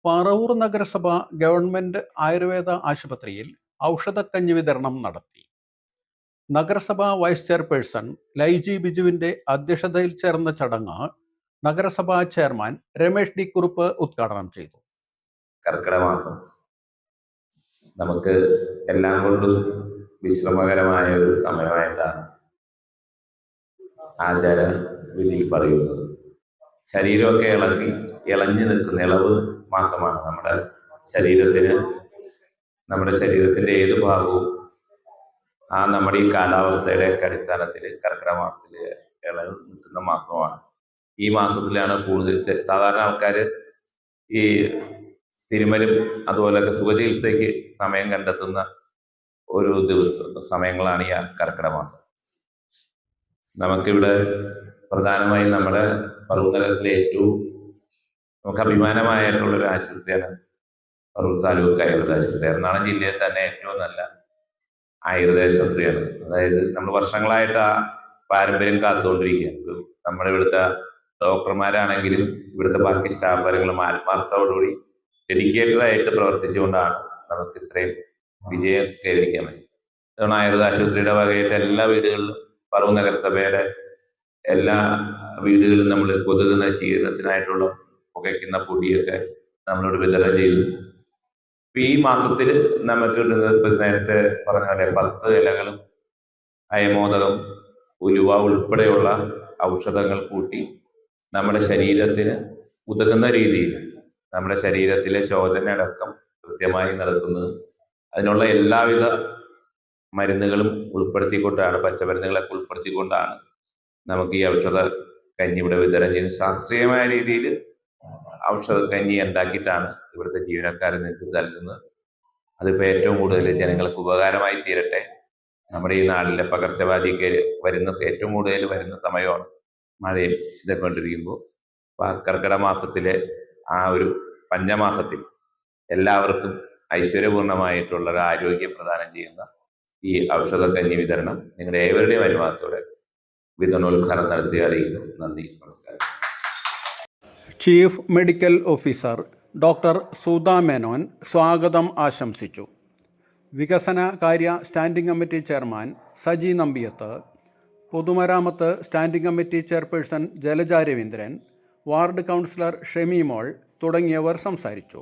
പറവൂർ നഗരസഭ ഗവൺമെന്റ് ആയുർവേദ ആശുപത്രിയിൽ ഔഷധക്കഞ്ഞി വിതരണം നടത്തി. നഗരസഭ വൈസ് ചെയർപേഴ്സൺ ലൈജി ബിജുവിന്റെ അധ്യക്ഷതയിൽ ചേർന്ന ചടങ്ങ് നഗരസഭാ ചെയർമാൻ രമേഷ് ഡി കുറുപ്പ് ഉദ്ഘാടനം ചെയ്തു. കർക്കിടക മാസം നമുക്ക് എല്ലാം കൊണ്ടും വിശ്രമകരമായ ഒരു സമയമായിട്ടാണ് ആചാര വിധി പറയുന്നത്. ശരീരമൊക്കെ ഇളഞ്ഞു നിൽക്കുന്ന ഇളവ് മാസമാണ്. നമ്മുടെ ശരീരത്തിന്റെ ഏത് ഭാഗവും നമ്മുടെ ഈ കാലാവസ്ഥയുടെ അടിസ്ഥാനത്തിൽ കർക്കിടക മാസത്തിൽ ഇളവ് നിൽക്കുന്ന മാസമാണ്. ഈ മാസത്തിലാണ് കൂടുതൽ സാധാരണ ആൾക്കാർ ഈ തിരുമലും അതുപോലൊക്കെ സുഖചികിത്സയ്ക്ക് സമയം കണ്ടെത്തുന്ന ഒരു സമയങ്ങളാണ് ഈ കർക്കിടക മാസം. നമുക്കിവിടെ പ്രധാനമായും നമ്മുടെ പറവൂർ നഗരത്തിലെ ഏറ്റവും നമുക്ക് അഭിമാനമായിട്ടുള്ളൊരു ആശുപത്രിയാണ് പറവൂർ താലൂക്ക് ആയുർവേദ ആശുപത്രി. എറണാകുളം ജില്ലയിൽ തന്നെ ഏറ്റവും നല്ല ആയുർവേദ ആശുപത്രിയാണ്. അതായത് നമ്മൾ വർഷങ്ങളായിട്ട് ആ പാരമ്പര്യം കാത്തുകൊണ്ടിരിക്കുകയാണ്. നമ്മുടെ ഇവിടുത്തെ ഡോക്ടർമാരാണെങ്കിലും ഇവിടുത്തെ ബാക്കി സ്റ്റാഫുകളും ആത്മാർത്ഥത്തോടുകൂടി ഡെഡിക്കേറ്റഡ് ആയിട്ട് പ്രവർത്തിച്ചുകൊണ്ടാണ് നമുക്ക് ഇത്രയും വിജയം കൈവരിക്കാൻ പറ്റും. അതുകൊണ്ട് ആയുർവേദ ആശുപത്രിയുടെ വകയായിട്ട് എല്ലാ വീടുകളിലും പറവൂർ നഗരസഭയുടെ എല്ലാ വീടുകളിലും നമ്മൾ കൊതുക് നശീകരണത്തിനായിട്ടുള്ള പുകയ്ക്കുന്ന പൊടിയൊക്കെ നമ്മളോട് വിതരണം ചെയ്തു. ഈ മാസത്തിൽ നമുക്ക് നേരത്തെ പറഞ്ഞ പോലെ 10 ഇലകളും അയമോദകം ഉലുവ ഉൾപ്പെടെയുള്ള ഔഷധങ്ങൾ കൂട്ടി നമ്മുടെ ശരീരത്തിന് ഉതകുന്ന രീതിയിൽ നമ്മുടെ ശരീരത്തിലെ ശോധനയടക്കം കൃത്യമായി നടക്കുന്നത്. അതിനുള്ള എല്ലാവിധ മരുന്നുകളും ഉൾപ്പെടുത്തിക്കൊണ്ടാണ്, പച്ചമരുന്നുകളൊക്കെ ഉൾപ്പെടുത്തിക്കൊണ്ടാണ് നമുക്ക് ഈ ഔഷധ കഞ്ഞി ഇവിടെ വിതരണം ചെയ്യുന്നത്. ശാസ്ത്രീയമായ രീതിയിൽ ഔഷധ കഞ്ഞി ഉണ്ടാക്കിയിട്ടാണ് ഇവിടുത്തെ ജീവനക്കാരെ നിങ്ങൾക്ക് നൽകുന്നത്. അതിപ്പോൾ ഏറ്റവും കൂടുതൽ ജനങ്ങൾക്ക് ഉപകാരമായി തീരട്ടെ. നമ്മുടെ ഈ നാട്ടിലെ പകർച്ചവ്യാധിക്ക് ഏറ്റവും കൂടുതൽ വരുന്ന സമയമാണ് മഴയും ഇതൊക്കെ കൊണ്ടിരിക്കുമ്പോൾ. കർക്കിടക മാസത്തിലെ ആ ഒരു പഞ്ചമാസത്തിൽ എല്ലാവർക്കും ഐശ്വര്യപൂർണമായിട്ടുള്ള ഒരു ആരോഗ്യം പ്രദാനം ചെയ്യുന്ന ഈ ഔഷധ കഞ്ഞി വിതരണം നിങ്ങളുടെ ഏവരുടെയും അനുവാദത്തോടെ വിതരണോദ്ഘാടനം നടത്തി അറിയിക്കുന്നു. നന്ദി, നമസ്കാരം. Chief medical officer doctor Sudha Menon സ്വാഗതം ആശംസിച്ചു. വികസന കാര്യ standing committee chairman Saji Nambiath, പൊതുമരാമത്ത് standing committee chairperson Jalaja Raveendran, ward councillor Shemi Mol തുടങ്ങിയവർ സംസാരിച്ചു.